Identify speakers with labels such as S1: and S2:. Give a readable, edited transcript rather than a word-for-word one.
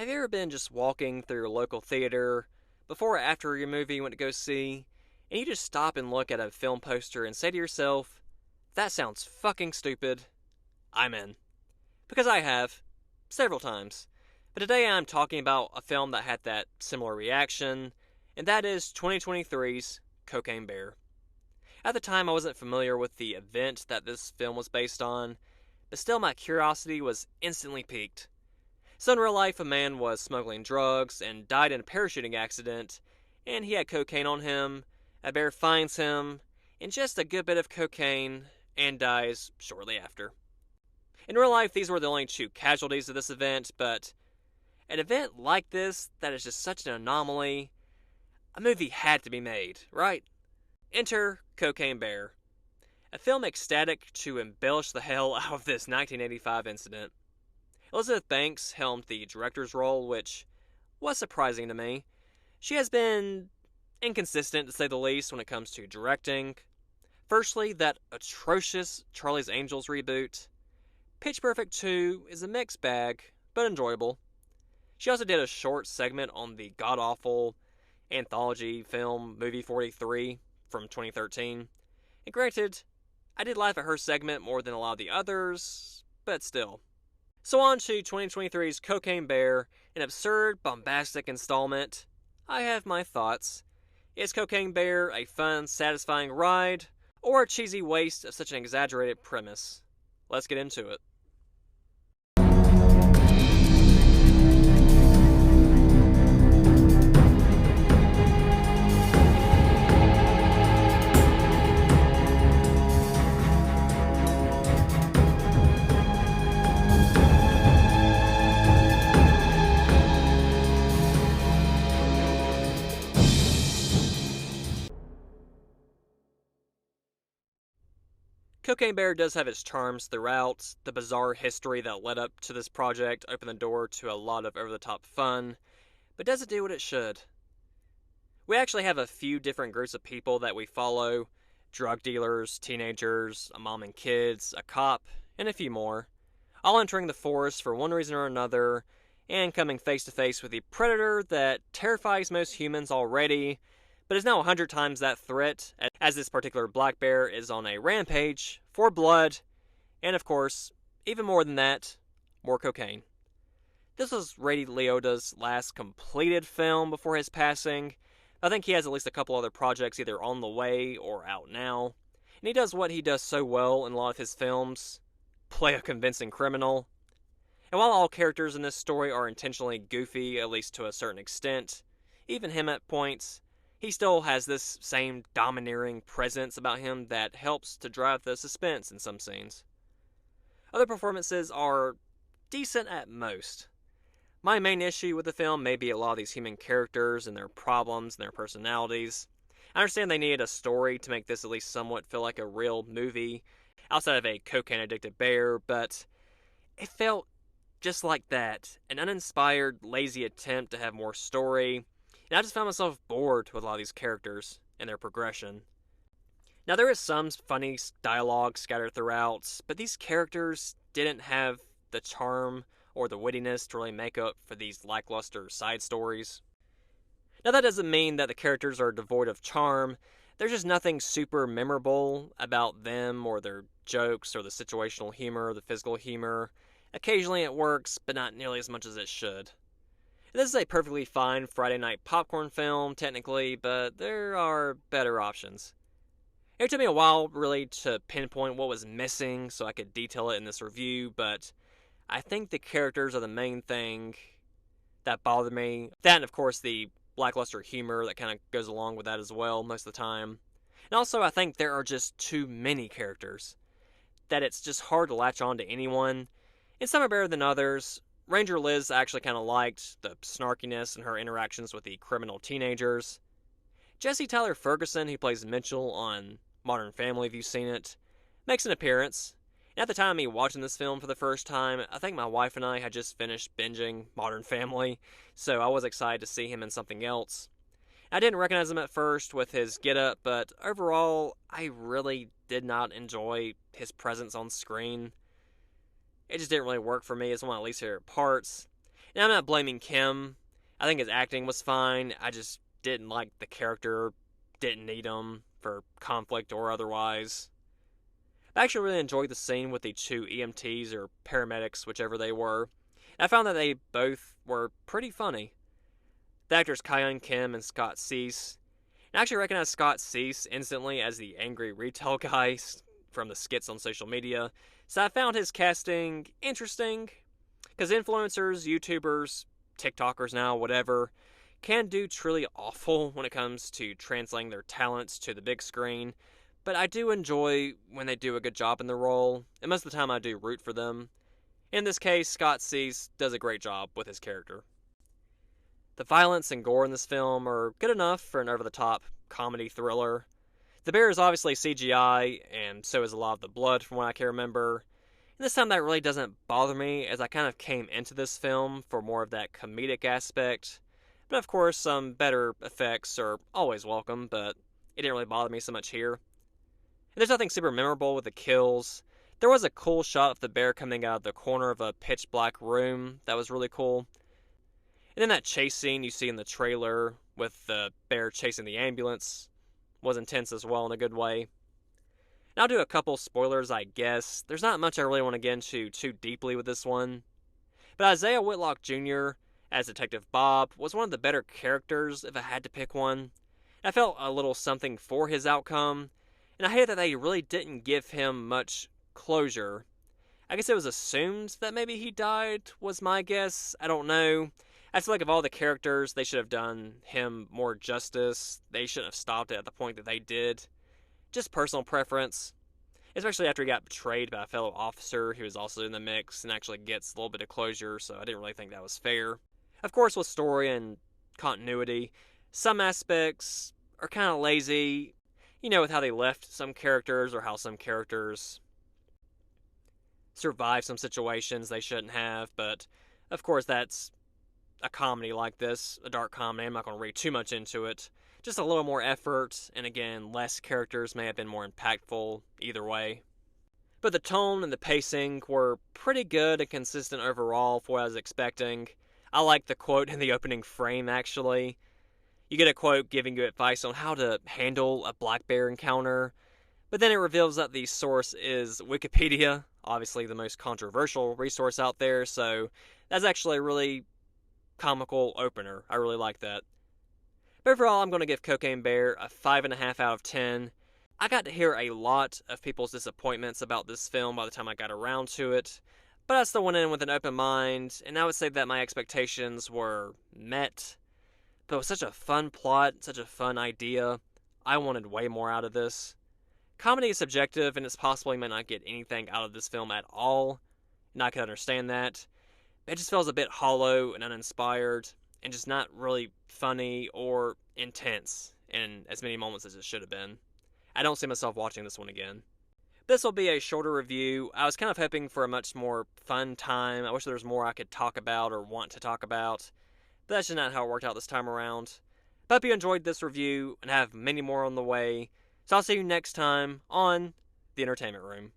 S1: Have you ever been just walking through your local theater before or after your movie you went to go see, and you just stop and look at a film poster and say to yourself, that sounds fucking stupid? I'm in. Because I have, several times. But today I'm talking about a film that had that similar reaction, and that is 2023's Cocaine Bear. At the time, I wasn't familiar with the event that this film was based on, but still my curiosity was instantly piqued. So in real life, a man was smuggling drugs and died in a parachuting accident, and he had cocaine on him. A bear finds him, and just a good bit of cocaine, and dies shortly after. In real life, these were the only two casualties of this event, but an event like this that is just such an anomaly, a movie had to be made, right? Enter Cocaine Bear, a film ecstatic to embellish the hell out of this 1985 incident. Elizabeth Banks helmed the director's role, which was surprising to me. She has been inconsistent, to say the least, when it comes to directing. Firstly, that atrocious Charlie's Angels reboot. Pitch Perfect 2 is a mixed bag, but enjoyable. She also did a short segment on the god-awful anthology film Movie 43 from 2013. And granted, I did laugh at her segment more than a lot of the others, but still. So on to 2023's Cocaine Bear, an absurd, bombastic installment. I have my thoughts. Is Cocaine Bear a fun, satisfying ride, or a cheesy waste of such an exaggerated premise? Let's get into it. Cocaine Bear does have its charms throughout. The bizarre history that led up to this project opened the door to a lot of over-the-top fun, but does it do what it should? We actually have a few different groups of people that we follow: drug dealers, teenagers, a mom and kids, a cop, and a few more, all entering the forest for one reason or another, and coming face to face with the predator that terrifies most humans already, but is now 100 times that threat, as this particular black bear is on a rampage for blood, and of course, even more than that, more cocaine. This was Ray Liotta's last completed film before his passing. I think he has at least a couple other projects either on the way or out now, and he does what he does so well in a lot of his films: play a convincing criminal. And while all characters in this story are intentionally goofy, at least to a certain extent, even him at points, he still has this same domineering presence about him that helps to drive the suspense in some scenes. Other performances are decent at most. My main issue with the film may be a lot of these human characters and their problems and their personalities. I understand they needed a story to make this at least somewhat feel like a real movie, outside of a cocaine-addicted bear, but it felt just like that, an uninspired, lazy attempt to have more story, and I just found myself bored with a lot of these characters and their progression. Now, there is some funny dialogue scattered throughout, but these characters didn't have the charm or the wittiness to really make up for these lackluster side stories. Now, that doesn't mean that the characters are devoid of charm. There's just nothing super memorable about them or their jokes or the situational humor or the physical humor. Occasionally it works, but not nearly as much as it should. This is a perfectly fine Friday night popcorn film, technically, but there are better options. It took me a while, really, to pinpoint what was missing so I could detail it in this review, but I think the characters are the main thing that bothered me. That, and of course, the lackluster humor that kind of goes along with that as well, most of the time. And also, I think there are just too many characters, that it's just hard to latch on to anyone, and some are better than others. Ranger Liz actually kind of liked the snarkiness in her interactions with the criminal teenagers. Jesse Tyler Ferguson, who plays Mitchell on Modern Family, if you've seen it, makes an appearance. And at the time of me watching this film for the first time, I think my wife and I had just finished binging Modern Family, so I was excited to see him in something else. I didn't recognize him at first with his getup, but overall, I really did not enjoy his presence on screen. It just didn't really work for me. It's one of my least favorite parts. And I'm not blaming Kim. I think his acting was fine. I just didn't like the character, didn't need him for conflict or otherwise. I actually really enjoyed the scene with the two EMTs or paramedics, whichever they were. I found that they both were pretty funny. The actors Kyon Kim and Scott Cease. And I actually recognized Scott Cease instantly as the angry retail guy from the skits on social media, so I found his casting interesting. Because influencers, YouTubers, TikTokers now, whatever, can do truly awful when it comes to translating their talents to the big screen, but I do enjoy when they do a good job in the role, and most of the time I do root for them. In this case, Scott Cease does a great job with his character. The violence and gore in this film are good enough for an over the top comedy thriller. The bear is obviously CGI, and so is a lot of the blood from what I can remember. And this time that really doesn't bother me, as I kind of came into this film for more of that comedic aspect. But of course, some better effects are always welcome, but it didn't really bother me so much here. And there's nothing super memorable with the kills. There was a cool shot of the bear coming out of the corner of a pitch black room that was really cool. And then that chase scene you see in the trailer with the bear chasing the ambulance was intense as well in a good way. And I'll do a couple spoilers, I guess. There's not much I really want to get into too deeply with this one. But Isaiah Whitlock Jr. as Detective Bob was one of the better characters if I had to pick one. I felt a little something for his outcome, and I hated that they really didn't give him much closure. I guess it was assumed that maybe he died, was my guess. I don't know. I feel like of all the characters, they should have done him more justice. They shouldn't have stopped it at the point that they did. Just personal preference. Especially after he got betrayed by a fellow officer who was also in the mix and actually gets a little bit of closure, so I didn't really think that was fair. Of course, with story and continuity, some aspects are kind of lazy. You know, with how they left some characters or how some characters survive some situations they shouldn't have, but of course that's a comedy like this, a dark comedy. I'm not going to read too much into it. Just a little more effort, and again, less characters may have been more impactful either way. But the tone and the pacing were pretty good and consistent overall for what I was expecting. I like the quote in the opening frame, actually. You get a quote giving you advice on how to handle a black bear encounter, but then it reveals that the source is Wikipedia, obviously the most controversial resource out there, so that's actually a really comical opener. I really like that. But overall, I'm going to give Cocaine Bear a 5.5 out of 10. I got to hear a lot of people's disappointments about this film by the time I got around to it, but I still went in with an open mind, and I would say that my expectations were met. But it was such a fun plot, such a fun idea. I wanted way more out of this. Comedy is subjective, and it's possible you might not get anything out of this film at all, and I can understand that. It just feels a bit hollow and uninspired, and just not really funny or intense in as many moments as it should have been. I don't see myself watching this one again. This will be a shorter review. I was kind of hoping for a much more fun time. I wish there was more I could talk about or want to talk about, but that's just not how it worked out this time around. But I hope you enjoyed this review and have many more on the way. So I'll see you next time on The Entertainment Room.